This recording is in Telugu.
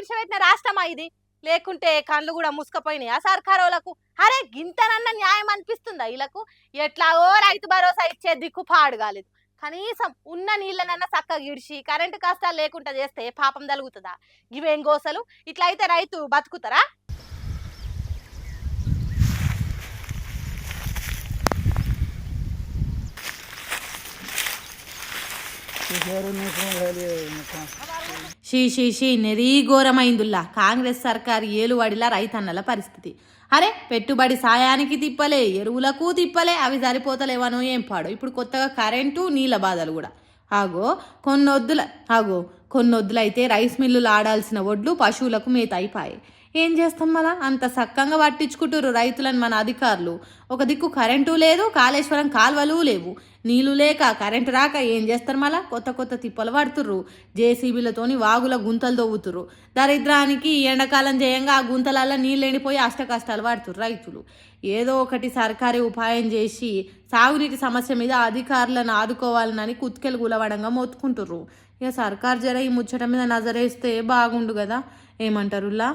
ఇడిచిపెట్టిన రాష్ట్రమా ఇది? లేకుంటే కళ్ళు కూడా మూసుకుపోయినాయి ఆ సర్కారోళ్ళకు? అరే గింతనన్న న్యాయం అనిపిస్తుందా వీళ్ళకు? ఎట్లాగో రైతు భరోసా ఇచ్చే దిక్కు పాడు కాలేదు. కనీసం ఉన్న నీళ్ళనన్నా చక్కగా ఇడిచి కరెంటు కష్టాలు లేకుండా చేస్తే పాపం తలుగుతుందా? ఇవేం గోసలు? ఇట్లా అయితే రైతు బతుకుతారా? షీ నెరీ ఘోరమైందుల్లా కాంగ్రెస్ సర్కారు ఏలువడిలా రైతన్నల పరిస్థితి. అరే పెట్టుబడి సాయానికి తిప్పలే, ఎరువులకు తిప్పలే, అవి సరిపోతలేవనో ఏం పాడో ఇప్పుడు కొత్తగా కరెంటు నీళ్ళ బాధలు కూడా. ఆగో కొన్నొద్దుల ఆగో కొన్నొద్దులైతే రైస్ మిల్లులు ఆడాల్సిన వడ్లు పశువులకు మేత అయిపోయాయి. ఏం చేస్తాం మళ్ళా? అంత సక్కంగా పట్టించుకుంటారు రైతులను మన అధికారులు. ఒక దిక్కు కరెంటు లేదు, కాళేశ్వరం కాలువలు లేవు. నీళ్లు లేక కరెంటు రాక ఏం చేస్తారు మళ్ళా? కొత్త కొత్త తిప్పలు పడుతుర్రు. జేసీబీలతోని వాగుల గుంతలు తవ్వుతుర్రు. దరిద్రానికి ఎండాకాలం చేయంగా ఆ గుంతలల్లో నీళ్ళు ఎండిపోయి అష్ట కష్టాలు పడుతుర్రు రైతులు. ఏదో ఒకటి సర్కారీ ఉపాయం చేసి సాగునీటి సమస్య మీద అధికారులను ఆదుకోవాలని కుత్కెలు గులవడంగా మొత్తుకుంటుర్రు. ఇక సర్కార్ జర ఈ ముచ్చట మీద నజరేస్తే బాగుండు కదా. ఏమంటారులా?